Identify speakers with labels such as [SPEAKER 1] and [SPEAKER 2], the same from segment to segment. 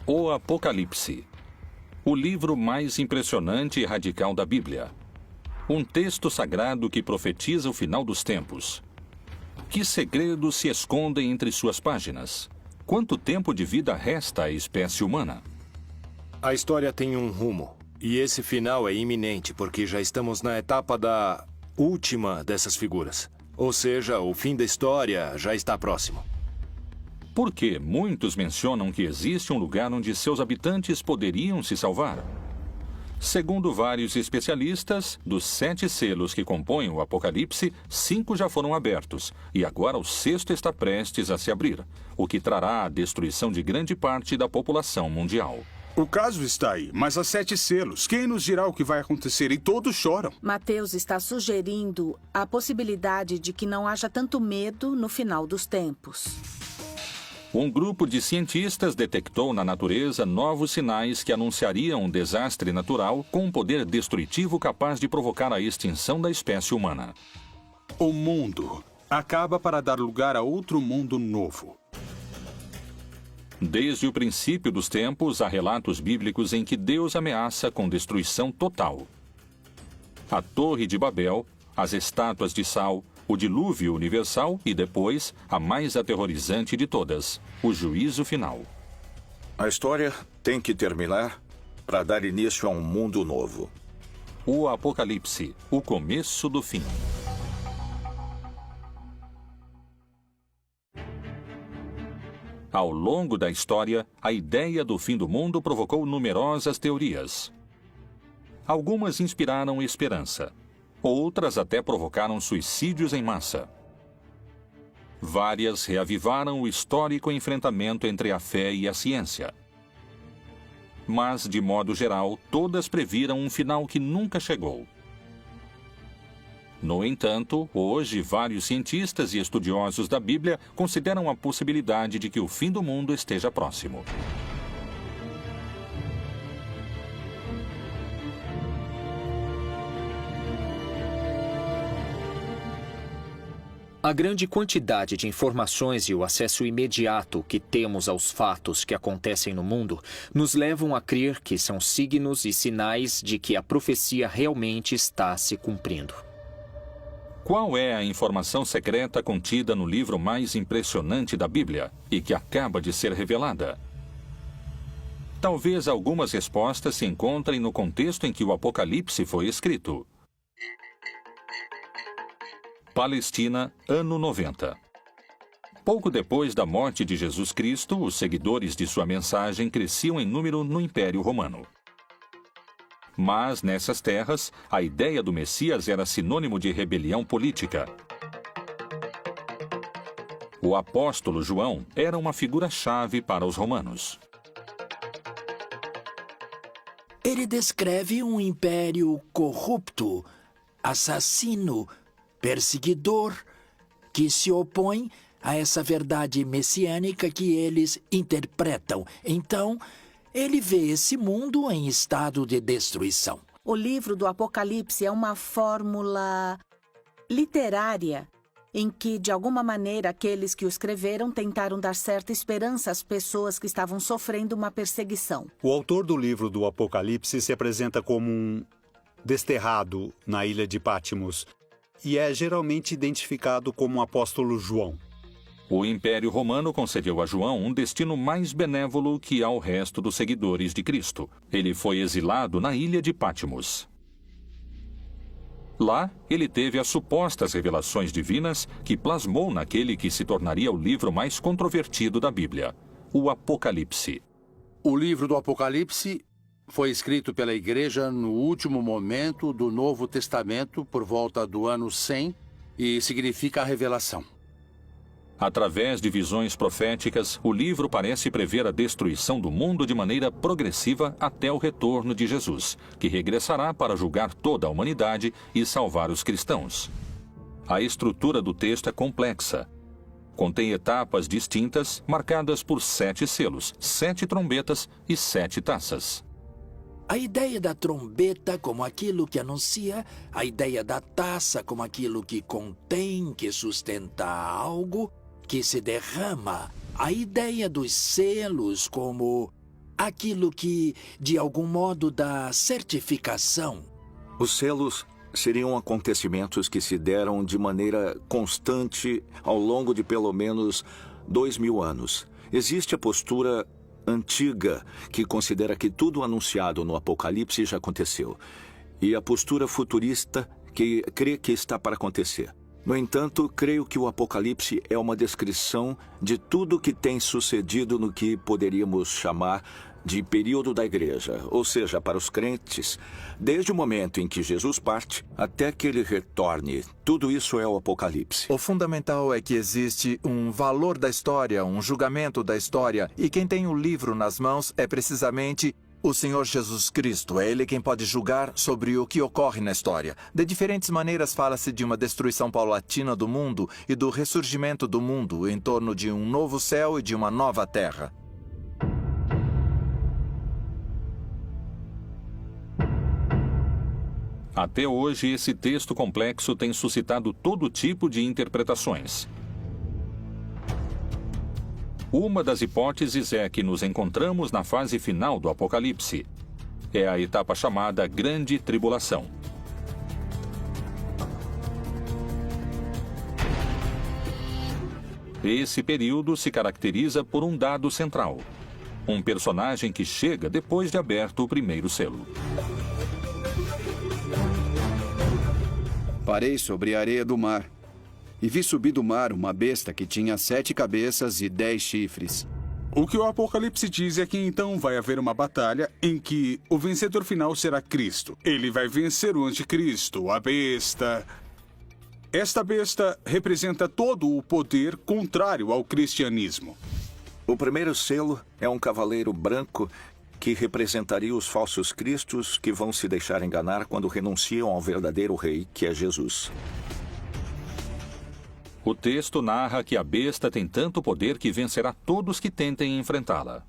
[SPEAKER 1] O Apocalipse, o livro mais impressionante e radical da Bíblia. Um texto sagrado que profetiza o final dos tempos. Que segredos se escondem entre suas páginas? Quanto tempo de vida resta à espécie humana?
[SPEAKER 2] A história tem um rumo, e esse final é iminente, porque já estamos na etapa da última dessas figuras. Ou seja, o fim da história já está próximo.
[SPEAKER 1] Porque muitos mencionam que existe um lugar onde seus habitantes poderiam se salvar. Segundo vários especialistas, dos 7 selos que compõem o Apocalipse, 5 já foram abertos, e agora o 6º está prestes a se abrir, o que trará a destruição de grande parte da população mundial.
[SPEAKER 3] O caso está aí, mas há 7 selos. Quem nos dirá o que vai acontecer? E todos choram.
[SPEAKER 4] Mateus está sugerindo a possibilidade de que não haja tanto medo no final dos tempos.
[SPEAKER 1] Um grupo de cientistas detectou na natureza novos sinais que anunciariam um desastre natural com um poder destrutivo capaz de provocar a extinção da espécie humana.
[SPEAKER 3] O mundo acaba para dar lugar a outro mundo novo.
[SPEAKER 1] Desde o princípio dos tempos, há relatos bíblicos em que Deus ameaça com destruição total. A Torre de Babel, as estátuas de sal, o dilúvio universal e depois, a mais aterrorizante de todas, o juízo final.
[SPEAKER 5] A história tem que terminar para dar início a um mundo novo.
[SPEAKER 1] O Apocalipse, o começo do fim. Ao longo da história, a ideia do fim do mundo provocou numerosas teorias. Algumas inspiraram esperança. Outras até provocaram suicídios em massa. Várias reavivaram o histórico enfrentamento entre a fé e a ciência. Mas, de modo geral, todas previram um final que nunca chegou. No entanto, hoje, vários cientistas e estudiosos da Bíblia consideram a possibilidade de que o fim do mundo esteja próximo.
[SPEAKER 6] A grande quantidade de informações e o acesso imediato que temos aos fatos que acontecem no mundo nos levam a crer que são signos e sinais de que a profecia realmente está se cumprindo.
[SPEAKER 1] Qual é a informação secreta contida no livro mais impressionante da Bíblia e que acaba de ser revelada? Talvez algumas respostas se encontrem no contexto em que o Apocalipse foi escrito. Palestina, ano 90. Pouco depois da morte de Jesus Cristo, os seguidores de sua mensagem cresciam em número no Império Romano. Mas, nessas terras, a ideia do Messias era sinônimo de rebelião política. O apóstolo João era uma figura-chave para os romanos.
[SPEAKER 7] Ele descreve um império corrupto, assassino, perseguidor, que se opõe a essa verdade messiânica que eles interpretam. Então, ele vê esse mundo em estado de destruição.
[SPEAKER 4] O livro do Apocalipse é uma fórmula literária em que, de alguma maneira, aqueles que o escreveram tentaram dar certa esperança às pessoas que estavam sofrendo uma perseguição.
[SPEAKER 8] O autor do livro do Apocalipse se apresenta como um desterrado na ilha de Patmos e é geralmente identificado como o apóstolo João.
[SPEAKER 1] O Império Romano concedeu a João um destino mais benévolo que ao resto dos seguidores de Cristo. Ele foi exilado na ilha de Patmos. Lá, ele teve as supostas revelações divinas que plasmou naquele que se tornaria o livro mais controvertido da Bíblia, o Apocalipse.
[SPEAKER 9] O livro do Apocalipse foi escrito pela Igreja no último momento do Novo Testamento, por volta do ano 100, e significa a revelação.
[SPEAKER 1] Através de visões proféticas, o livro parece prever a destruição do mundo de maneira progressiva até o retorno de Jesus, que regressará para julgar toda a humanidade e salvar os cristãos. A estrutura do texto é complexa. Contém etapas distintas, marcadas por 7 selos, 7 trombetas e 7 taças.
[SPEAKER 7] A ideia da trombeta como aquilo que anuncia, a ideia da taça como aquilo que contém, que sustenta algo, que se derrama, a ideia dos selos como aquilo que, de algum modo, dá certificação.
[SPEAKER 5] Os selos seriam acontecimentos que se deram de maneira constante ao longo de pelo menos 2000 anos. Existe a postura antiga, que considera que tudo anunciado no Apocalipse já aconteceu, e a postura futurista, que crê que está para acontecer. No entanto, creio que o Apocalipse é uma descrição de tudo que tem sucedido no que poderíamos chamar de período da igreja, ou seja, para os crentes, desde o momento em que Jesus parte até que ele retorne. Tudo isso é o Apocalipse.
[SPEAKER 10] O fundamental é que existe um valor da história, um julgamento da história, e quem tem o livro nas mãos é precisamente o Senhor Jesus Cristo. É Ele quem pode julgar sobre o que ocorre na história. De diferentes maneiras fala-se de uma destruição paulatina do mundo e do ressurgimento do mundo em torno de um novo céu e de uma nova terra.
[SPEAKER 1] Até hoje, esse texto complexo tem suscitado todo tipo de interpretações. Uma das hipóteses é que nos encontramos na fase final do Apocalipse. É a etapa chamada Grande Tribulação. Esse período se caracteriza por um dado central: um personagem que chega depois de aberto o primeiro selo.
[SPEAKER 11] Parei sobre a areia do mar, e vi subir do mar uma besta que tinha 7 cabeças e 10 chifres.
[SPEAKER 3] O que o Apocalipse diz é que então vai haver uma batalha em que o vencedor final será Cristo. Ele vai vencer o anticristo, a besta. Esta besta representa todo o poder contrário ao cristianismo.
[SPEAKER 5] O primeiro selo é um cavaleiro branco que representaria os falsos cristos que vão se deixar enganar quando renunciam ao verdadeiro rei, que é Jesus.
[SPEAKER 1] O texto narra que a besta tem tanto poder que vencerá todos que tentem enfrentá-la.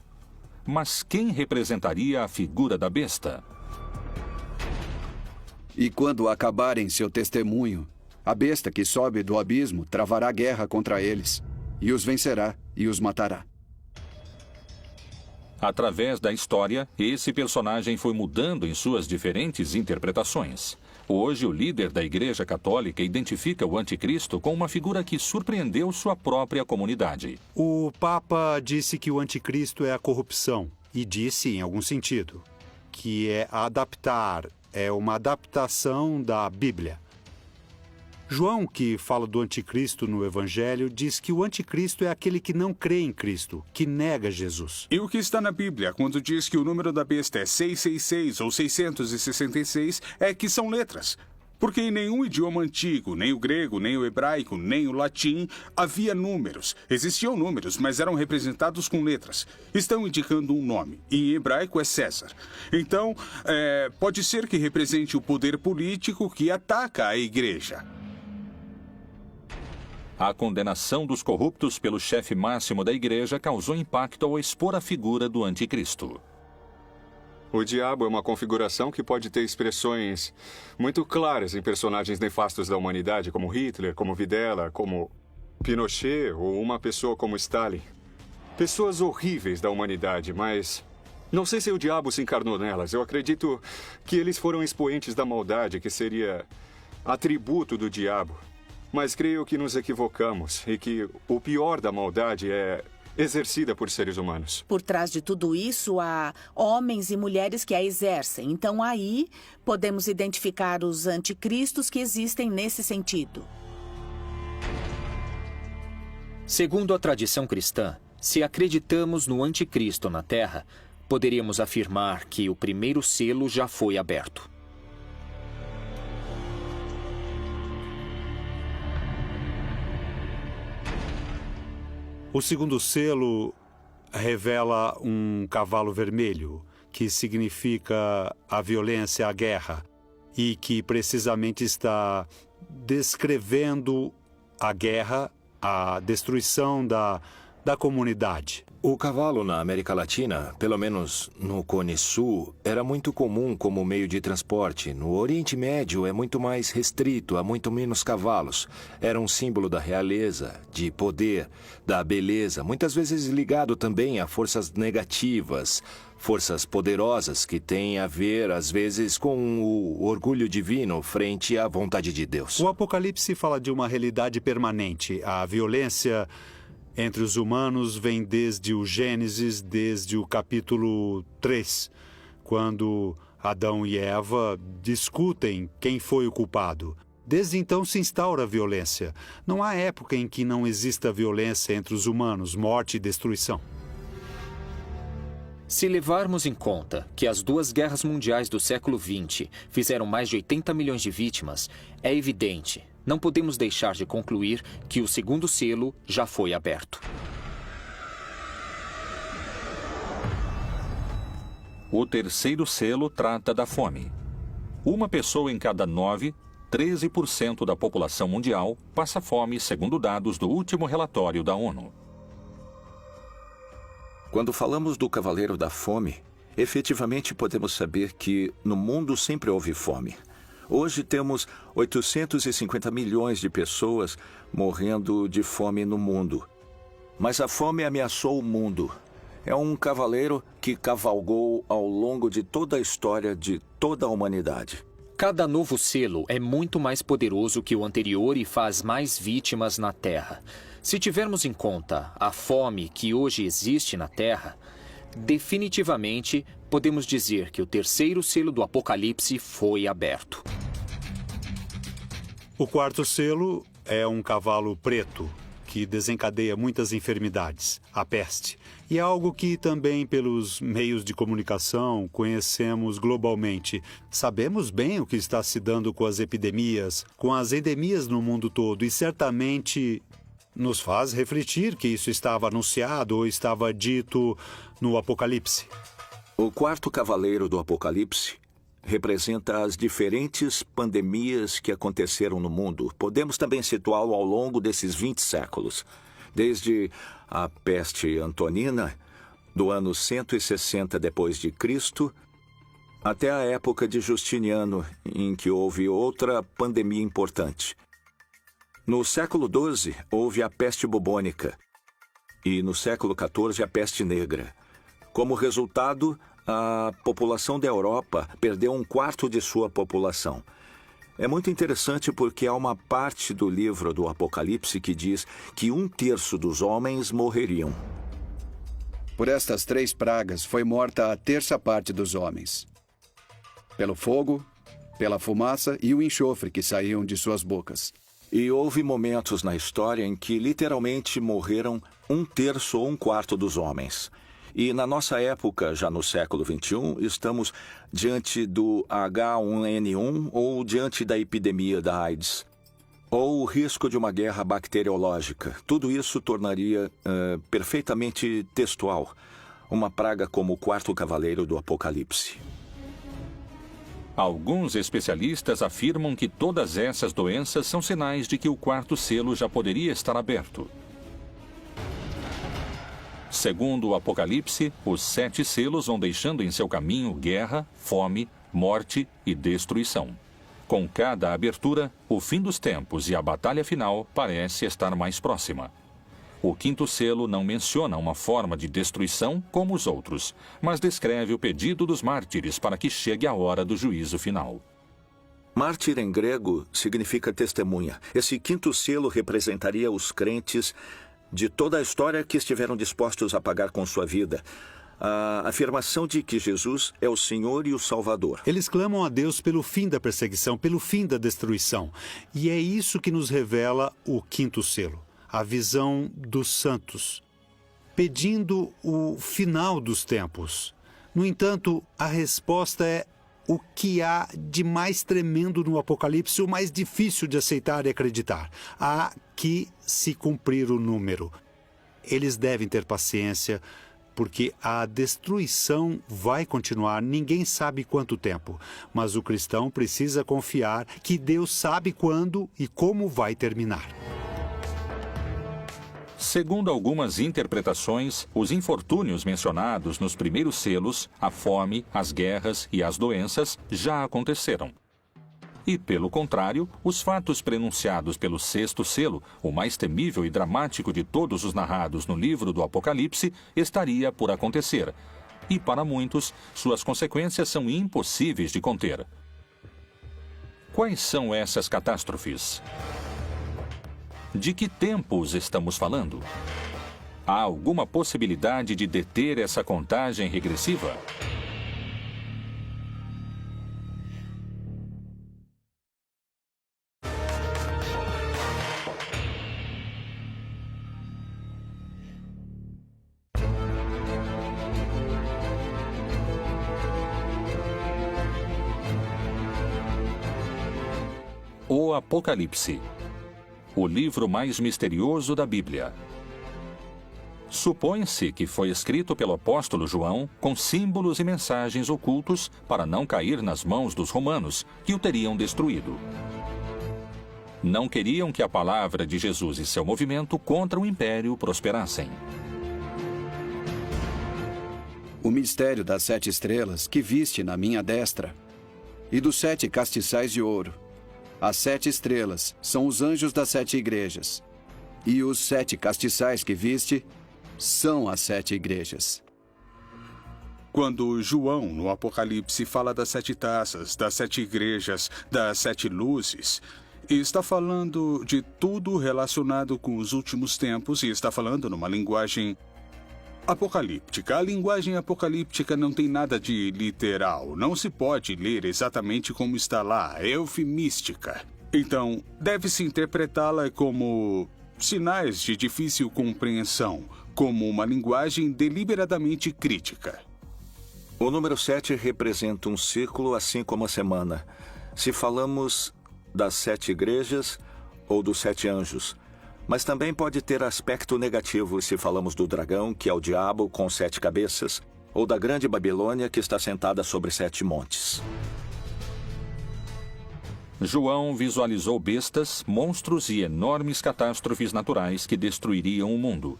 [SPEAKER 1] Mas quem representaria a figura da besta?
[SPEAKER 11] E quando acabarem seu testemunho, a besta que sobe do abismo travará guerra contra eles, e os vencerá e os matará.
[SPEAKER 1] Através da história, esse personagem foi mudando em suas diferentes interpretações. Hoje, o líder da Igreja Católica identifica o anticristo com uma figura que surpreendeu sua própria comunidade.
[SPEAKER 8] O Papa disse que o anticristo é a corrupção, e disse, em algum sentido, que é adaptar, é uma adaptação da Bíblia. João, que fala do anticristo no Evangelho, diz que o anticristo é aquele que não crê em Cristo, que nega Jesus.
[SPEAKER 3] E o que está na Bíblia, quando diz que o número da besta é 666 ou 666, é que são letras. Porque em nenhum idioma antigo, nem o grego, nem o hebraico, nem o latim, havia números. Existiam números, mas eram representados com letras. Estão indicando um nome. E em hebraico é César. Então, pode ser que represente o poder político que ataca a igreja.
[SPEAKER 1] A condenação dos corruptos pelo chefe máximo da igreja causou impacto ao expor a figura do anticristo.
[SPEAKER 12] O diabo é uma configuração que pode ter expressões muito claras em personagens nefastos da humanidade, como Hitler, como Videla, como Pinochet ou uma pessoa como Stalin. Pessoas horríveis da humanidade, mas não sei se o diabo se encarnou nelas. Eu acredito que eles foram expoentes da maldade, que seria atributo do diabo. Mas creio que nos equivocamos e que o pior da maldade é exercida por seres humanos.
[SPEAKER 4] Por trás de tudo isso, há homens e mulheres que a exercem. Então, aí, podemos identificar os anticristos que existem nesse sentido.
[SPEAKER 6] Segundo a tradição cristã, se acreditamos no anticristo na Terra, poderíamos afirmar que o primeiro selo já foi aberto.
[SPEAKER 8] O segundo selo revela um cavalo vermelho, que significa a violência, a guerra, e que precisamente está descrevendo a guerra, a destruição da comunidade.
[SPEAKER 2] O cavalo na América Latina, pelo menos no Cone Sul, era muito comum como meio de transporte. No Oriente Médio é muito mais restrito, há muito menos cavalos. Era um símbolo da realeza, de poder, da beleza, muitas vezes ligado também a forças negativas, forças poderosas que têm a ver, às vezes, com o orgulho divino frente à vontade de Deus.
[SPEAKER 8] O Apocalipse fala de uma realidade permanente. A violência entre os humanos vem desde o Gênesis, desde o capítulo 3, quando Adão e Eva discutem quem foi o culpado. Desde então se instaura a violência. Não há época em que não exista violência entre os humanos, morte e destruição.
[SPEAKER 6] Se levarmos em conta que as duas guerras mundiais do século XX fizeram mais de 80 milhões de vítimas, é evidente, não podemos deixar de concluir que o segundo selo já foi aberto.
[SPEAKER 1] O terceiro selo trata da fome. Uma pessoa em cada 9, 13% da população mundial, passa fome, segundo dados do último relatório da ONU.
[SPEAKER 5] Quando falamos do Cavaleiro da Fome, efetivamente podemos saber que no mundo sempre houve fome. Hoje temos 850 milhões de pessoas morrendo de fome no mundo. Mas a fome ameaçou o mundo. É um cavaleiro que cavalgou ao longo de toda a história de toda a humanidade.
[SPEAKER 6] Cada novo selo é muito mais poderoso que o anterior e faz mais vítimas na Terra. Se tivermos em conta a fome que hoje existe na Terra, definitivamente podemos dizer que o terceiro selo do Apocalipse foi aberto.
[SPEAKER 8] O quarto selo é um cavalo preto, que desencadeia muitas enfermidades, a peste. E é algo que também pelos meios de comunicação conhecemos globalmente. Sabemos bem o que está se dando com as epidemias, com as endemias no mundo todo, e certamente nos faz refletir que isso estava anunciado ou estava dito no Apocalipse.
[SPEAKER 5] O quarto cavaleiro do Apocalipse representa as diferentes pandemias que aconteceram no mundo. Podemos também situá-lo ao longo desses 20 séculos. Desde a peste antonina, do ano 160 depois de Cristo, até a época de Justiniano, em que houve outra pandemia importante. No século XII, houve a peste bubônica e no século XIV a peste negra. Como resultado, a população da Europa perdeu 1/4 de sua população. É muito interessante porque há uma parte do livro do Apocalipse que diz que 1/3 dos homens morreriam.
[SPEAKER 11] Por estas 3 pragas foi morta a 1/3 parte dos homens. Pelo fogo, pela fumaça e o enxofre que saíam de suas bocas.
[SPEAKER 5] E houve momentos na história em que literalmente morreram 1/3 ou 1/4 dos homens. E na nossa época, já no século XXI, estamos diante do H1N1 ou diante da epidemia da AIDS. Ou o risco de uma guerra bacteriológica. Tudo isso tornaria perfeitamente textual uma praga como o quarto cavaleiro do Apocalipse.
[SPEAKER 1] Alguns especialistas afirmam que todas essas doenças são sinais de que o quarto selo já poderia estar aberto. Segundo o Apocalipse, os 7 selos vão deixando em seu caminho guerra, fome, morte e destruição. Com cada abertura, o fim dos tempos e a batalha final parece estar mais próxima. O quinto selo não menciona uma forma de destruição como os outros, mas descreve o pedido dos mártires para que chegue a hora do juízo final.
[SPEAKER 5] Mártir em grego significa testemunha. Esse quinto selo representaria os crentes de toda a história que estiveram dispostos a pagar com sua vida. A afirmação de que Jesus é o Senhor e o Salvador.
[SPEAKER 8] Eles clamam a Deus pelo fim da perseguição, pelo fim da destruição. E é isso que nos revela o quinto selo, a visão dos santos, pedindo o final dos tempos. No entanto, a resposta é o que há de mais tremendo no Apocalipse, o mais difícil de aceitar e acreditar. Há que se cumprir o número. Eles devem ter paciência, porque a destruição vai continuar, ninguém sabe quanto tempo. Mas o cristão precisa confiar que Deus sabe quando e como vai terminar.
[SPEAKER 1] Segundo algumas interpretações, os infortúnios mencionados nos primeiros selos, a fome, as guerras e as doenças, já aconteceram. E, pelo contrário, os fatos prenunciados pelo sexto selo, o mais temível e dramático de todos os narrados no livro do Apocalipse, estaria por acontecer. E, para muitos, suas consequências são impossíveis de conter. Quais são essas catástrofes? De que tempos estamos falando? Há alguma possibilidade de deter essa contagem regressiva? O Apocalipse, o livro mais misterioso da Bíblia. Supõe-se que foi escrito pelo apóstolo João com símbolos e mensagens ocultos para não cair nas mãos dos romanos, que o teriam destruído. Não queriam que a palavra de Jesus e seu movimento contra o império prosperassem.
[SPEAKER 11] O mistério das 7 estrelas que viste na minha destra e dos 7 castiçais de ouro. As 7 estrelas são os anjos das 7 igrejas, e os 7 castiçais que viste são as 7 igrejas.
[SPEAKER 3] Quando João, no Apocalipse, fala das 7 taças, das 7 igrejas, das 7 luzes, está falando de tudo relacionado com os últimos tempos e está falando numa linguagem apocalíptica. A linguagem apocalíptica não tem nada de literal. Não se pode ler exatamente como está lá. É eufemística. Então, deve-se interpretá-la como sinais de difícil compreensão, como uma linguagem deliberadamente crítica.
[SPEAKER 5] O número 7 representa um círculo, assim como a semana. Se falamos das 7 igrejas ou dos 7 anjos. Mas também pode ter aspecto negativo se falamos do dragão, que é o diabo com 7 cabeças, ou da grande Babilônia, que está sentada sobre 7 montes.
[SPEAKER 1] João visualizou bestas, monstros e enormes catástrofes naturais que destruiriam o mundo.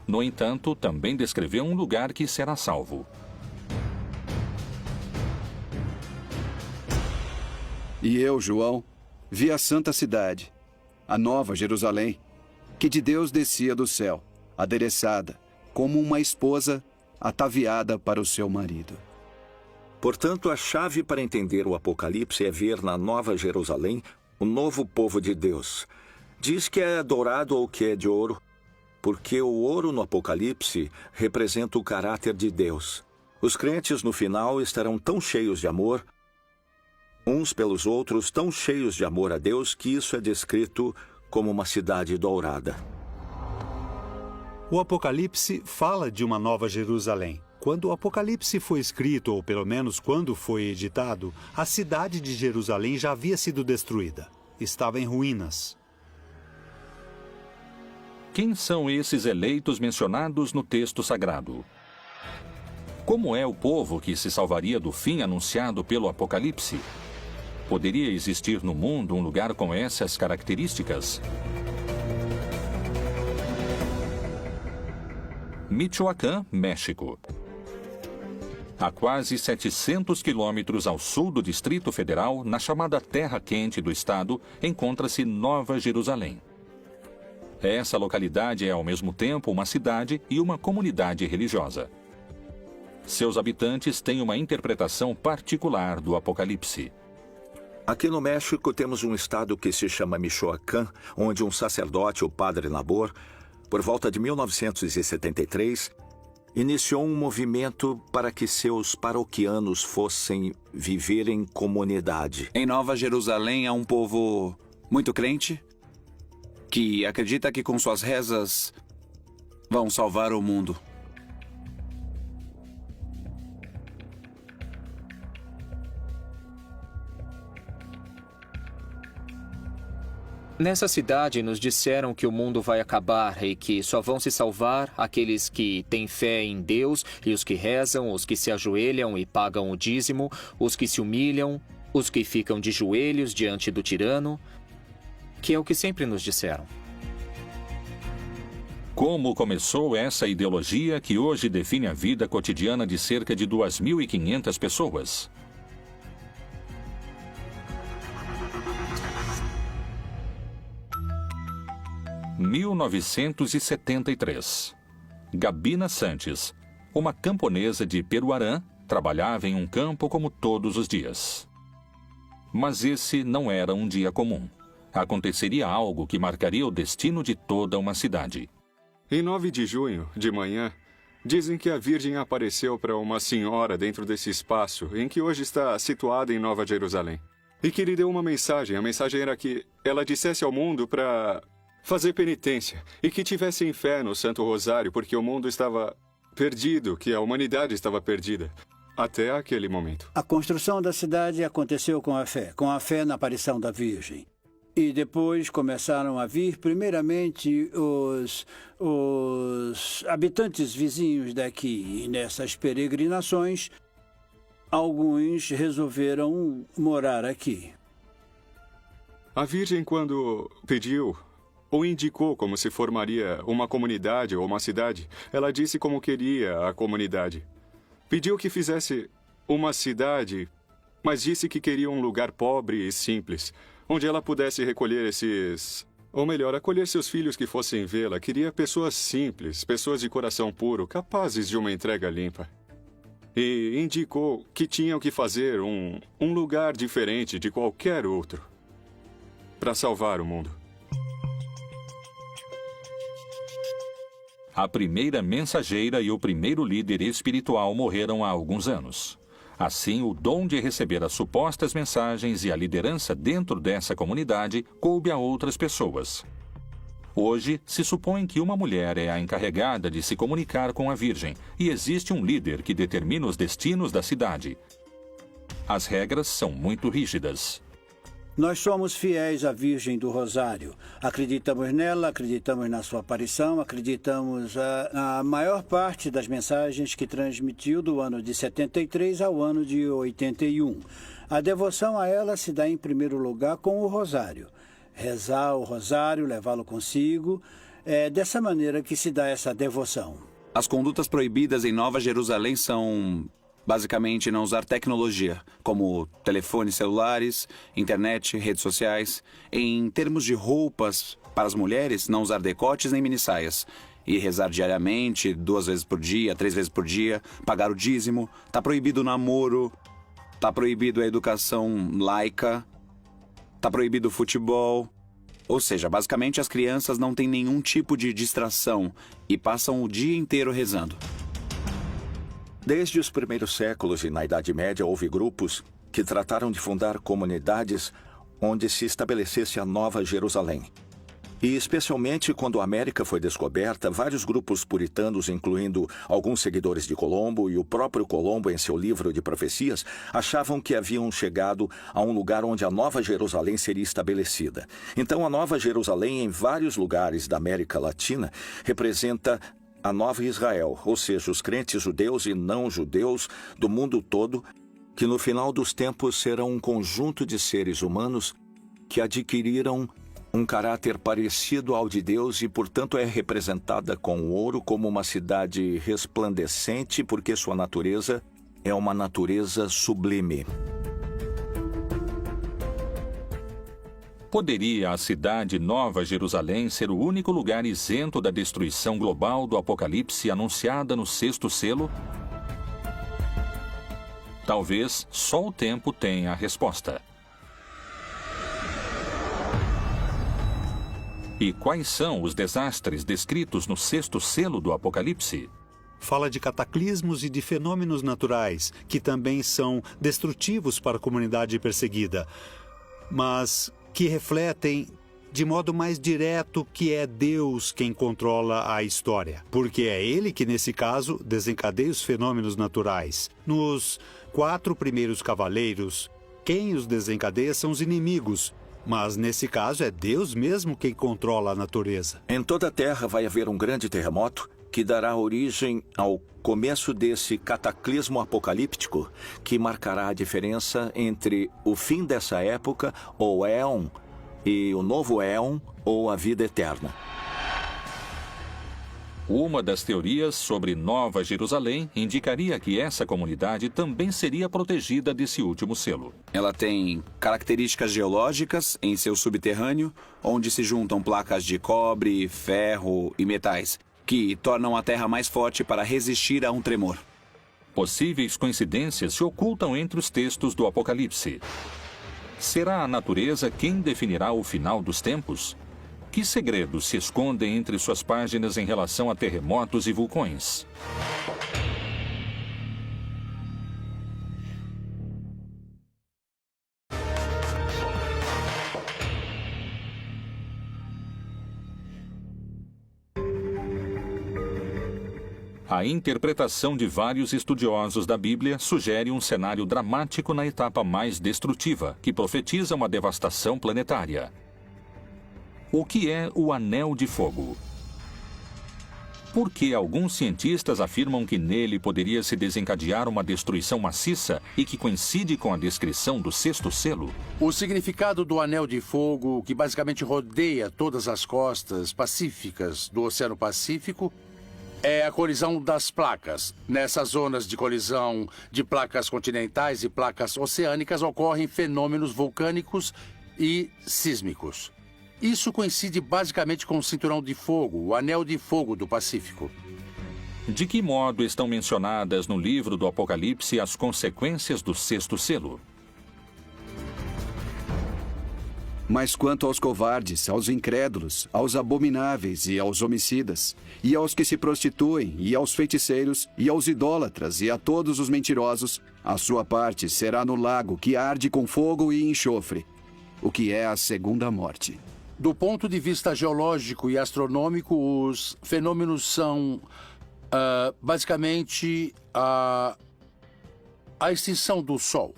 [SPEAKER 1] No entanto, também descreveu um lugar que será salvo.
[SPEAKER 11] E eu, João, vi a santa cidade, a nova Jerusalém, que de Deus descia do céu, adereçada, como uma esposa ataviada para o seu marido.
[SPEAKER 5] Portanto, a chave para entender o Apocalipse é ver na Nova Jerusalém o novo povo de Deus. Diz que é dourado ou que é de ouro, porque o ouro no Apocalipse representa o caráter de Deus. Os crentes no final estarão tão cheios de amor, uns pelos outros, tão cheios de amor a Deus, que isso é descrito como uma cidade dourada.
[SPEAKER 8] O Apocalipse fala de uma nova Jerusalém. Quando o Apocalipse foi escrito, ou pelo menos quando foi editado, a cidade de Jerusalém já havia sido destruída. Estava em ruínas.
[SPEAKER 1] Quem são esses eleitos mencionados no texto sagrado? Como é o povo que se salvaria do fim anunciado pelo Apocalipse? Poderia existir no mundo um lugar com essas características? Michoacán, México. A quase 700 quilômetros ao sul do Distrito Federal, na chamada Terra Quente do estado, encontra-se Nova Jerusalém. Essa localidade é, ao mesmo tempo, uma cidade e uma comunidade religiosa. Seus habitantes têm uma interpretação particular do Apocalipse.
[SPEAKER 5] Aqui no México temos um estado que se chama Michoacán, onde um sacerdote, o padre Nabor, por volta de 1973, iniciou um movimento para que seus paroquianos fossem viver em comunidade.
[SPEAKER 13] Em Nova Jerusalém há um povo muito crente que acredita que com suas rezas vão salvar o mundo.
[SPEAKER 6] Nessa cidade nos disseram que o mundo vai acabar e que só vão se salvar aqueles que têm fé em Deus e os que rezam, os que se ajoelham e pagam o dízimo, os que se humilham, os que ficam de joelhos diante do tirano, que é o que sempre nos disseram.
[SPEAKER 1] Como começou essa ideologia que hoje define a vida cotidiana de cerca de 2.500 pessoas? Em 1973, Gabina Santos, uma camponesa de Peruarã, trabalhava em um campo como todos os dias. Mas esse não era um dia comum. Aconteceria algo que marcaria o destino de toda uma cidade.
[SPEAKER 12] Em 9 de junho, de manhã, dizem que a Virgem apareceu para uma senhora dentro desse espaço em que hoje está situada em Nova Jerusalém. E que lhe deu uma mensagem. A mensagem era que ela dissesse ao mundo para fazer penitência e que tivessem fé no Santo Rosário, porque o mundo estava perdido, que a humanidade estava perdida. Até aquele momento.
[SPEAKER 11] A construção da cidade aconteceu com a fé na aparição da Virgem. E depois começaram a vir, primeiramente, os habitantes vizinhos daqui. E nessas peregrinações, alguns resolveram morar aqui.
[SPEAKER 12] A Virgem, quando pediu ou indicou como se formaria uma comunidade ou uma cidade, ela disse como queria a comunidade. Pediu que fizesse uma cidade, mas disse que queria um lugar pobre e simples, onde ela pudesse recolher acolher seus filhos que fossem vê-la. Queria pessoas simples, pessoas de coração puro, capazes de uma entrega limpa. E indicou que tinham que fazer um lugar diferente de qualquer outro para salvar o mundo.
[SPEAKER 1] A primeira mensageira e o primeiro líder espiritual morreram há alguns anos. Assim, o dom de receber as supostas mensagens e a liderança dentro dessa comunidade coube a outras pessoas. Hoje, se supõe que uma mulher é a encarregada de se comunicar com a Virgem e existe um líder que determina os destinos da cidade. As regras são muito rígidas.
[SPEAKER 11] Nós somos fiéis à Virgem do Rosário. Acreditamos nela, acreditamos na sua aparição, acreditamos na maior parte das mensagens que transmitiu do ano de 73 ao ano de 81. A devoção a ela se dá em primeiro lugar com o Rosário. Rezar o Rosário, levá-lo consigo, é dessa maneira que se dá essa devoção.
[SPEAKER 13] As condutas proibidas em Nova Jerusalém são... basicamente, não usar tecnologia, como telefones celulares, internet, redes sociais. Em termos de roupas, para as mulheres, não usar decotes nem minissaias. E rezar diariamente, 2 vezes por dia, 3 vezes por dia, pagar o dízimo. Está proibido o namoro, está proibido a educação laica, está proibido o futebol. Ou seja, basicamente as crianças não têm nenhum tipo de distração e passam o dia inteiro rezando.
[SPEAKER 5] Desde os primeiros séculos e na Idade Média houve grupos que trataram de fundar comunidades onde se estabelecesse a Nova Jerusalém. E especialmente quando a América foi descoberta, vários grupos puritanos, incluindo alguns seguidores de Colombo e o próprio Colombo em seu livro de profecias, achavam que haviam chegado a um lugar onde a Nova Jerusalém seria estabelecida. Então a Nova Jerusalém, em vários lugares da América Latina, representa a Nova Israel, ou seja, os crentes judeus e não judeus do mundo todo, que no final dos tempos serão um conjunto de seres humanos que adquiriram um caráter parecido ao de Deus e, portanto, é representada com ouro como uma cidade resplandecente, porque sua natureza é uma natureza sublime.
[SPEAKER 1] Poderia a cidade Nova Jerusalém ser o único lugar isento da destruição global do Apocalipse anunciada no 6º selo? Talvez só o tempo tenha a resposta. E quais são os desastres descritos no 6º selo do Apocalipse?
[SPEAKER 8] Fala de cataclismos e de fenômenos naturais, que também são destrutivos para a comunidade perseguida, mas que refletem de modo mais direto que é Deus quem controla a história. Porque é Ele que, nesse caso, desencadeia os fenômenos naturais. Nos 4 primeiros cavaleiros, quem os desencadeia são os inimigos. Mas, nesse caso, é Deus mesmo quem controla a natureza.
[SPEAKER 5] Em toda a Terra vai haver um grande terremoto que dará origem ao começo desse cataclismo apocalíptico que marcará a diferença entre o fim dessa época, ou éon, e o novo éon, ou a vida eterna.
[SPEAKER 1] Uma das teorias sobre Nova Jerusalém indicaria que essa comunidade também seria protegida desse último selo.
[SPEAKER 13] Ela tem características geológicas em seu subterrâneo, onde se juntam placas de cobre, ferro e metais, que tornam a terra mais forte para resistir a um tremor.
[SPEAKER 1] Possíveis coincidências se ocultam entre os textos do Apocalipse. Será a natureza quem definirá o final dos tempos? Que segredos se escondem entre suas páginas em relação a terremotos e vulcões? A interpretação de vários estudiosos da Bíblia sugere um cenário dramático na etapa mais destrutiva, que profetiza uma devastação planetária. O que é o Anel de Fogo? Por que alguns cientistas afirmam que nele poderia se desencadear uma destruição maciça e que coincide com a descrição do sexto selo?
[SPEAKER 9] O significado do Anel de Fogo, que basicamente rodeia todas as costas pacíficas do Oceano Pacífico, é a colisão das placas. Nessas zonas de colisão de placas continentais e placas oceânicas ocorrem fenômenos vulcânicos e sísmicos. Isso coincide basicamente com o Cinturão de Fogo, o Anel de Fogo do Pacífico.
[SPEAKER 1] De que modo estão mencionadas no livro do Apocalipse as consequências do sexto selo?
[SPEAKER 11] Mas quanto aos covardes, aos incrédulos, aos abomináveis e aos homicidas, e aos que se prostituem, e aos feiticeiros, e aos idólatras, e a todos os mentirosos, a sua parte será no lago que arde com fogo e enxofre, o que é a segunda morte.
[SPEAKER 9] Do ponto de vista geológico e astronômico, os fenômenos são, basicamente, a extinção do Sol.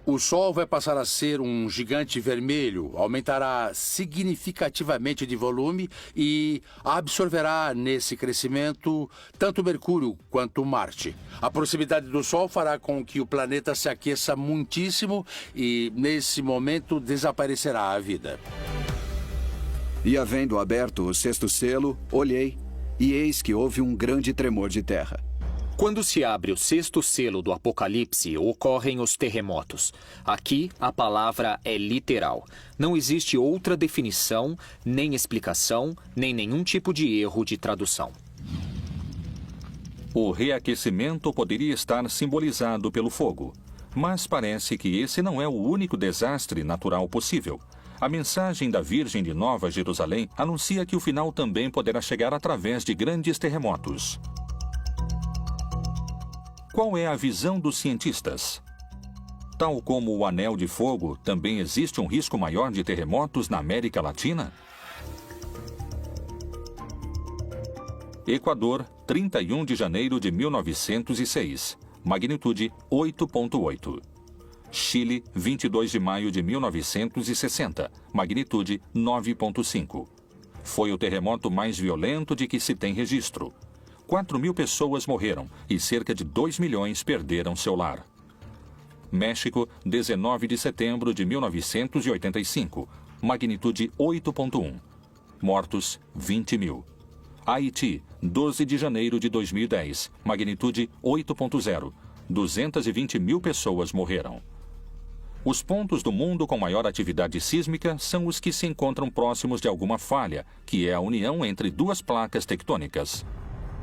[SPEAKER 9] O Sol vai passar a ser um gigante vermelho, aumentará significativamente de volume e absorverá nesse crescimento tanto Mercúrio quanto Marte. A proximidade do Sol fará com que o planeta se aqueça muitíssimo e, nesse momento, desaparecerá a vida.
[SPEAKER 11] E havendo aberto o sexto selo, olhei, e eis que houve um grande tremor de terra.
[SPEAKER 6] Quando se abre o sexto selo do Apocalipse, ocorrem os terremotos. Aqui, a palavra é literal. Não existe outra definição, nem explicação, nem nenhum tipo de erro de tradução.
[SPEAKER 1] O reaquecimento poderia estar simbolizado pelo fogo, mas parece que esse não é o único desastre natural possível. A mensagem da Virgem de Nova Jerusalém anuncia que o final também poderá chegar através de grandes terremotos. Qual é a visão dos cientistas? Tal como o Anel de Fogo, também existe um risco maior de terremotos na América Latina? Equador, 31 de janeiro de 1906, magnitude 8.8. Chile, 22 de maio de 1960, magnitude 9.5. Foi o terremoto mais violento de que se tem registro. 4.000 pessoas morreram e cerca de 2 milhões perderam seu lar. México, 19 de setembro de 1985, magnitude 8.1. Mortos, 20 mil. Haiti, 12 de janeiro de 2010, magnitude 8.0. 220 mil pessoas morreram. Os pontos do mundo com maior atividade sísmica são os que se encontram próximos de alguma falha, que é a união entre duas placas tectônicas.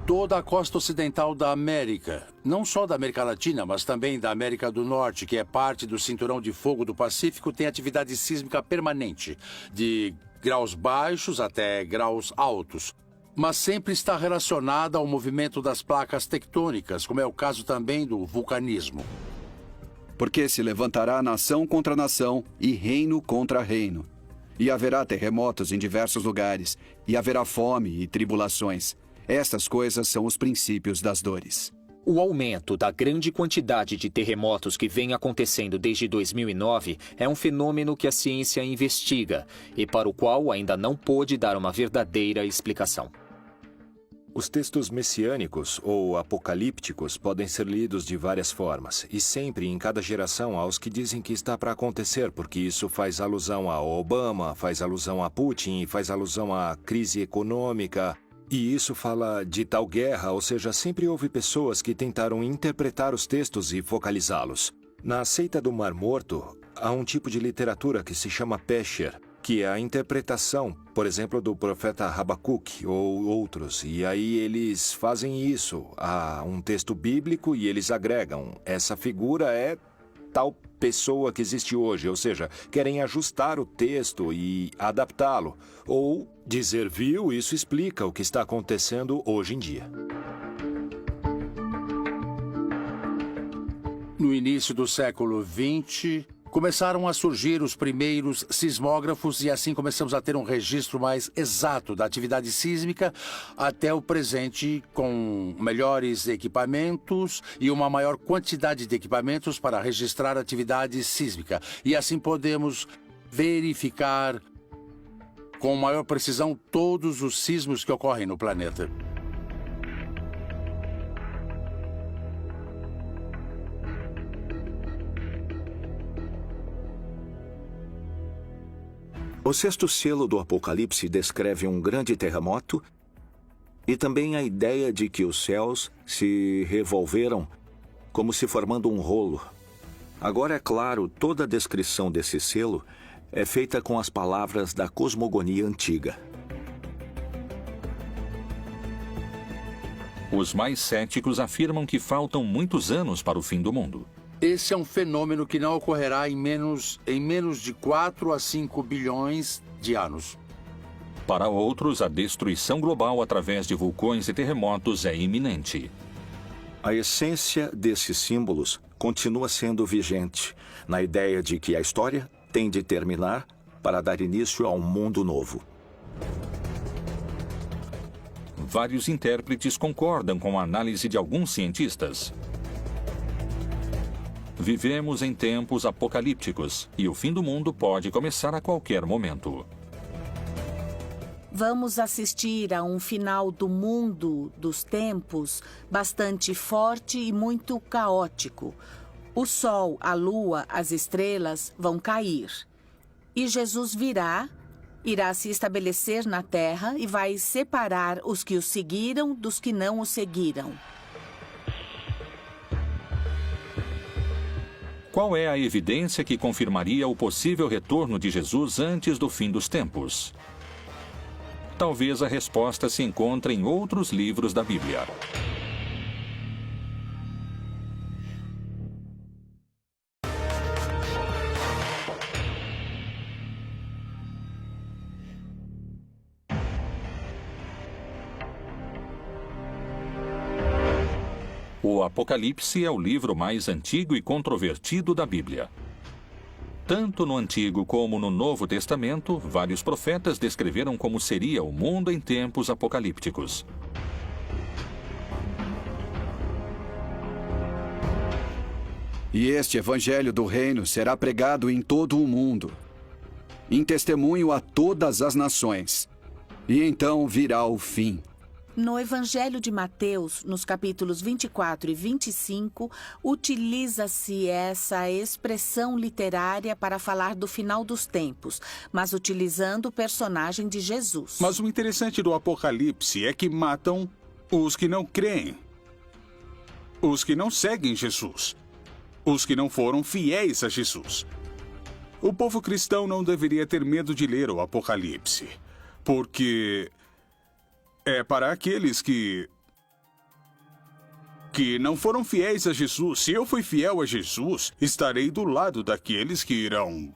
[SPEAKER 9] Toda a costa ocidental da América, não só da América Latina, mas também da América do Norte, que é parte do Cinturão de Fogo do Pacífico, tem atividade sísmica permanente, de graus baixos até graus altos, mas sempre está relacionada ao movimento das placas tectônicas, como é o caso também do vulcanismo.
[SPEAKER 11] Porque se levantará nação contra nação e reino contra reino. E haverá terremotos em diversos lugares, e haverá fome e tribulações. Estas coisas são os princípios das dores.
[SPEAKER 6] O aumento da grande quantidade de terremotos que vem acontecendo desde 2009 é um fenômeno que a ciência investiga e para o qual ainda não pôde dar uma verdadeira explicação.
[SPEAKER 2] Os textos messiânicos ou apocalípticos podem ser lidos de várias formas, e sempre em cada geração há os que dizem que está para acontecer, porque isso faz alusão a Obama, faz alusão a Putin, faz alusão à crise econômica. E isso fala de tal guerra, ou seja, sempre houve pessoas que tentaram interpretar os textos e focalizá-los. Na seita do Mar Morto, há um tipo de literatura que se chama Pesher, que é a interpretação, por exemplo, do profeta Habacuque ou outros. E aí eles fazem isso, há um texto bíblico e eles agregam. Essa figura é tal pessoa que existe hoje, ou seja, querem ajustar o texto e adaptá-lo. Ou dizer, viu, isso explica o que está acontecendo hoje em dia.
[SPEAKER 9] No início do século XX, começaram a surgir os primeiros sismógrafos e assim começamos a ter um registro mais exato da atividade sísmica até o presente, com melhores equipamentos e uma maior quantidade de equipamentos para registrar a atividade sísmica. E assim podemos verificar com maior precisão todos os sismos que ocorrem no planeta.
[SPEAKER 5] O sexto selo do Apocalipse descreve um grande terremoto e também a ideia de que os céus se revolveram como se formando um rolo. Agora, é claro, toda a descrição desse selo é feita com as palavras da cosmogonia antiga.
[SPEAKER 1] Os mais céticos afirmam que faltam muitos anos para o fim do mundo.
[SPEAKER 9] Esse é um fenômeno que não ocorrerá em menos de 4 a 5 bilhões de anos.
[SPEAKER 1] Para outros, a destruição global através de vulcões e terremotos é iminente.
[SPEAKER 5] A essência desses símbolos continua sendo vigente, na ideia de que a história tem de terminar para dar início a um mundo novo.
[SPEAKER 1] Vários intérpretes concordam com a análise de alguns cientistas. Vivemos em tempos apocalípticos e o fim do mundo pode começar a qualquer momento.
[SPEAKER 4] Vamos assistir a um final do mundo dos tempos bastante forte e muito caótico. O sol, a lua, as estrelas vão cair. E Jesus irá se estabelecer na terra e vai separar os que o seguiram dos que não o seguiram.
[SPEAKER 1] Qual é a evidência que confirmaria o possível retorno de Jesus antes do fim dos tempos? Talvez a resposta se encontre em outros livros da Bíblia. O Apocalipse é o livro mais antigo e controvertido da Bíblia. Tanto no Antigo como no Novo Testamento, vários profetas descreveram como seria o mundo em tempos apocalípticos.
[SPEAKER 11] E este evangelho do reino será pregado em todo o mundo, em testemunho a todas as nações. E então virá o fim.
[SPEAKER 4] No Evangelho de Mateus, nos capítulos 24 e 25, utiliza-se essa expressão literária para falar do final dos tempos, mas utilizando o personagem de Jesus.
[SPEAKER 3] Mas o interessante do Apocalipse é que matam os que não creem, os que não seguem Jesus, os que não foram fiéis a Jesus. O povo cristão não deveria ter medo de ler o Apocalipse, porque é para aqueles que não foram fiéis a Jesus. Se eu fui fiel a Jesus, estarei do lado daqueles que irão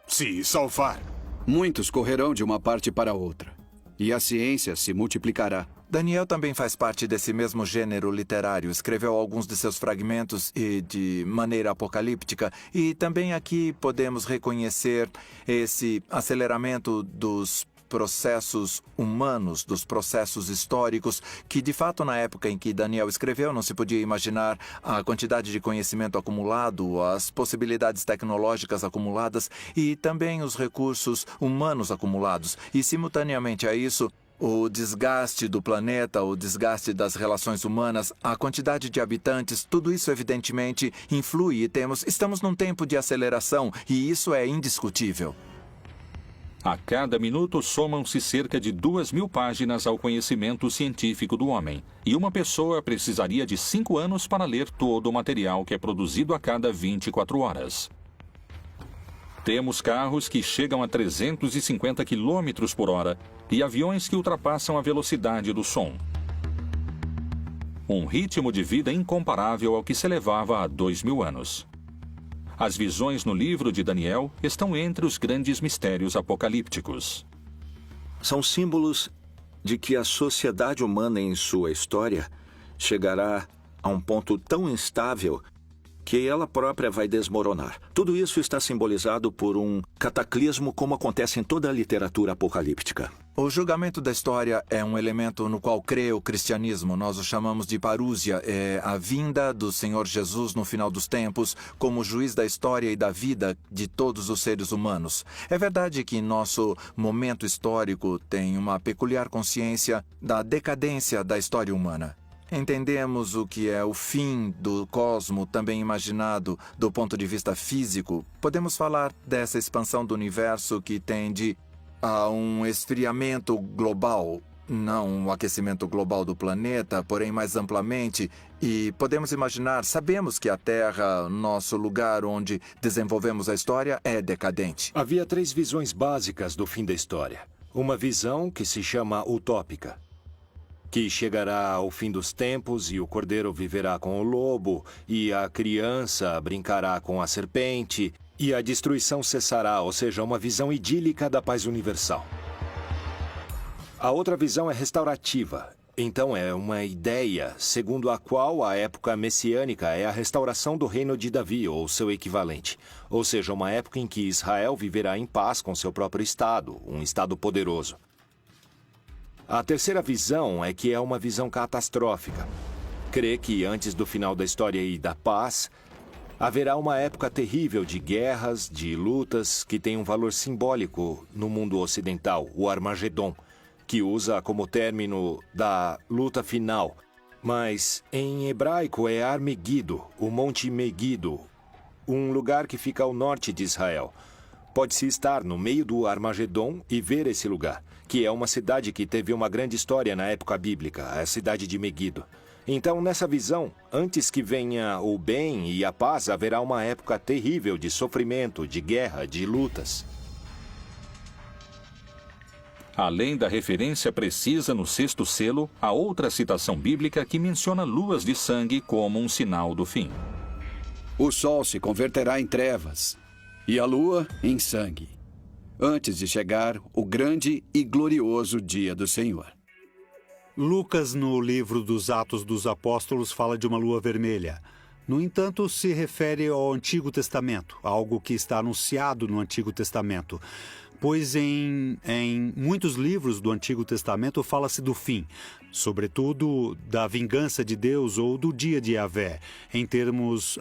[SPEAKER 3] se salvar.
[SPEAKER 11] Muitos correrão de uma parte para outra, e a ciência se multiplicará.
[SPEAKER 10] Daniel também faz parte desse mesmo gênero literário. Escreveu alguns de seus fragmentos e de maneira apocalíptica. E também aqui podemos reconhecer esse aceleramento dos processos humanos, dos processos históricos, que de fato na época em que Daniel escreveu não se podia imaginar a quantidade de conhecimento acumulado, as possibilidades tecnológicas acumuladas e também os recursos humanos acumulados. E simultaneamente a isso, o desgaste do planeta, o desgaste das relações humanas, a quantidade de habitantes, tudo isso evidentemente influi e estamos num tempo de aceleração e isso é indiscutível.
[SPEAKER 1] A cada minuto somam-se cerca de 2.000 páginas ao conhecimento científico do homem, e uma pessoa precisaria de 5 anos para ler todo o material que é produzido a cada 24 horas. Temos carros que chegam a 350 km por hora e aviões que ultrapassam a velocidade do som. Um ritmo de vida incomparável ao que se levava há 2.000 anos. As visões no livro de Daniel estão entre os grandes mistérios apocalípticos.
[SPEAKER 5] São símbolos de que a sociedade humana em sua história chegará a um ponto tão instável que ela própria vai desmoronar. Tudo isso está simbolizado por um cataclismo como acontece em toda a literatura apocalíptica.
[SPEAKER 10] O julgamento da história é um elemento no qual crê o cristianismo. Nós o chamamos de parúsia. É a vinda do Senhor Jesus no final dos tempos como juiz da história e da vida de todos os seres humanos. É verdade que nosso momento histórico tem uma peculiar consciência da decadência da história humana. Entendemos o que é o fim do cosmo, também imaginado do ponto de vista físico. Podemos falar dessa expansão do universo que tende a um esfriamento global, não um aquecimento global do planeta, porém mais amplamente. E podemos imaginar, sabemos que a Terra, nosso lugar onde desenvolvemos a história, é decadente.
[SPEAKER 2] Havia 3 visões básicas do fim da história. Uma visão que se chama utópica, que chegará ao fim dos tempos e o cordeiro viverá com o lobo, e a criança brincará com a serpente, e a destruição cessará, ou seja, uma visão idílica da paz universal. A outra visão é restaurativa. Então é uma ideia segundo a qual a época messiânica é a restauração do reino de Davi, ou seu equivalente. Ou seja, uma época em que Israel viverá em paz com seu próprio estado, um estado poderoso. A terceira visão é que é uma visão catastrófica. Crê que antes do final da história e da paz, haverá uma época terrível de guerras, de lutas, que tem um valor simbólico no mundo ocidental, o Armagedon, que usa como término da luta final. Mas em hebraico é Ar-Megido, o Monte Megido, um lugar que fica ao norte de Israel. Pode-se estar no meio do Armagedon e ver esse lugar, que é uma cidade que teve uma grande história na época bíblica, a cidade de Megido. Então, nessa visão, antes que venha o bem e a paz, haverá uma época terrível de sofrimento, de guerra, de lutas.
[SPEAKER 1] Além da referência precisa no 6º selo, há outra citação bíblica que menciona luas de sangue como um sinal do fim.
[SPEAKER 11] O sol se converterá em trevas e a lua em sangue, antes de chegar o grande e glorioso dia do Senhor.
[SPEAKER 8] Lucas, no livro dos Atos dos Apóstolos, fala de uma lua vermelha. No entanto, se refere ao Antigo Testamento, algo que está anunciado no Antigo Testamento. Pois em muitos livros do Antigo Testamento fala-se do fim, sobretudo da vingança de Deus ou do dia de Yahvé, em termos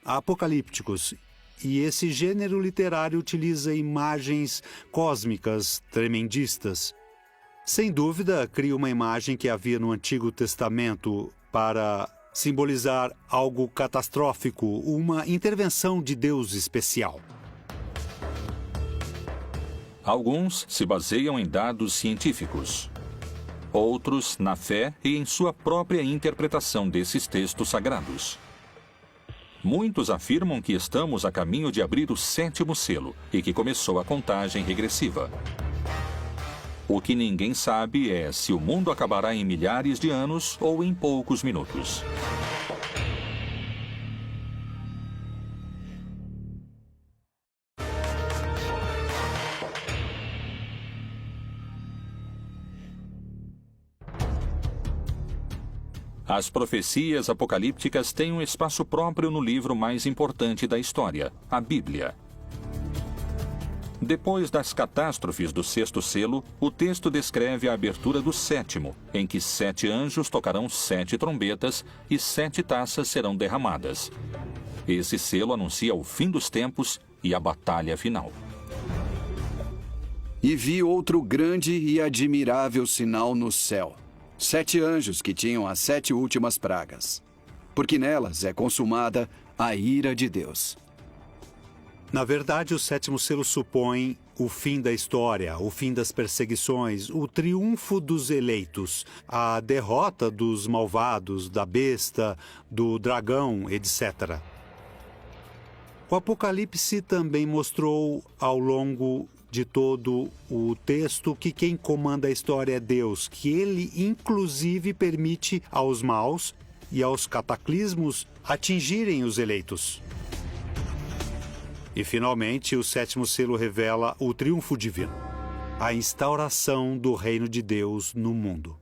[SPEAKER 8] apocalípticos. E esse gênero literário utiliza imagens cósmicas tremendistas. Sem dúvida, cria uma imagem que havia no Antigo Testamento para simbolizar algo catastrófico, uma intervenção de Deus especial.
[SPEAKER 1] Alguns se baseiam em dados científicos. Outros na fé e em sua própria interpretação desses textos sagrados. Muitos afirmam que estamos a caminho de abrir o 7º selo e que começou a contagem regressiva. O que ninguém sabe é se o mundo acabará em milhares de anos ou em poucos minutos. As profecias apocalípticas têm um espaço próprio no livro mais importante da história, a Bíblia. Depois das catástrofes do 6º selo, o texto descreve a abertura do 7º, em que 7 anjos tocarão 7 trombetas e 7 taças serão derramadas. Esse selo anuncia o fim dos tempos e a batalha final.
[SPEAKER 11] E vi outro grande e admirável sinal no céu. 7 anjos que tinham as 7 últimas pragas, porque nelas é consumada a ira de Deus.
[SPEAKER 8] Na verdade, o sétimo selo supõe o fim da história, o fim das perseguições, o triunfo dos eleitos, a derrota dos malvados, da besta, do dragão, etc. O Apocalipse também mostrou ao longo de todo o texto que quem comanda a história é Deus, que ele inclusive permite aos maus e aos cataclismos atingirem os eleitos. E, finalmente, o sétimo selo revela o triunfo divino, a instauração do reino de Deus no mundo.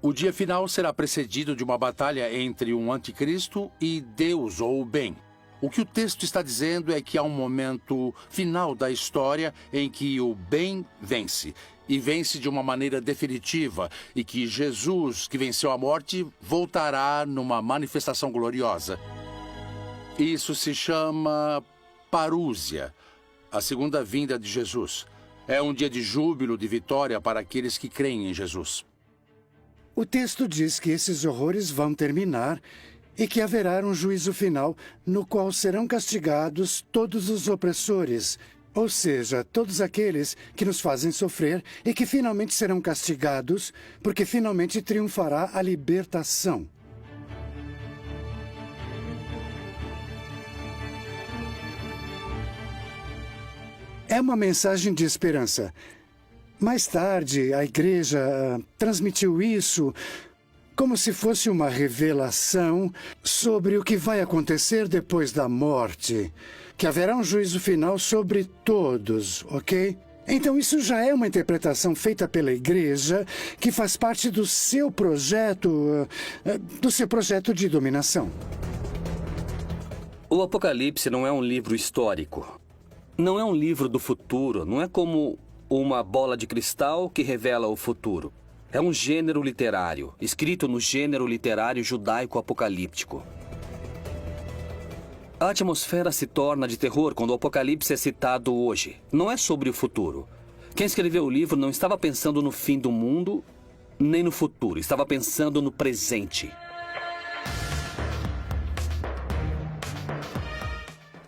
[SPEAKER 9] O dia final será precedido de uma batalha entre um anticristo e Deus, ou o bem. O que o texto está dizendo é que há um momento final da história em que o bem vence, e vence de uma maneira definitiva, e que Jesus, que venceu a morte, voltará numa manifestação gloriosa. Isso se chama Parúzia, a segunda vinda de Jesus. É um dia de júbilo, de vitória para aqueles que creem em Jesus.
[SPEAKER 14] O texto diz que esses horrores vão terminar e que haverá um juízo final no qual serão castigados todos os opressores, ou seja, todos aqueles que nos fazem sofrer e que finalmente serão castigados porque finalmente triunfará a libertação. É uma mensagem de esperança. Mais tarde, a igreja transmitiu isso como se fosse uma revelação sobre o que vai acontecer depois da morte. Que haverá um juízo final sobre todos, ok? Então isso já é uma interpretação feita pela igreja que faz parte do seu projeto de dominação.
[SPEAKER 15] O Apocalipse não é um livro histórico. Não é um livro do futuro, não é como uma bola de cristal que revela o futuro. É um gênero literário, escrito no gênero literário judaico-apocalíptico. A atmosfera se torna de terror quando o Apocalipse é citado hoje. Não é sobre o futuro. Quem escreveu o livro não estava pensando no fim do mundo, nem no futuro. Estava pensando no presente.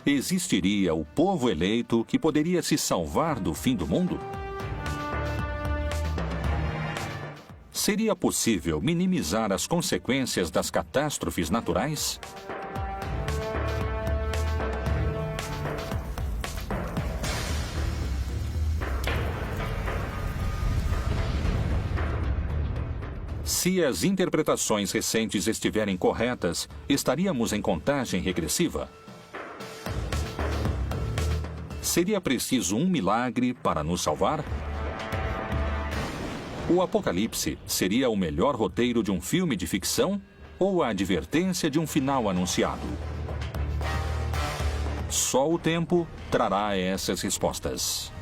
[SPEAKER 1] Existiria o povo eleito que poderia se salvar do fim do mundo? Seria possível minimizar as consequências das catástrofes naturais? Se as interpretações recentes estiverem corretas, estaríamos em contagem regressiva? Seria preciso um milagre para nos salvar? O Apocalipse seria o melhor roteiro de um filme de ficção ou a advertência de um final anunciado? Só o tempo trará essas respostas.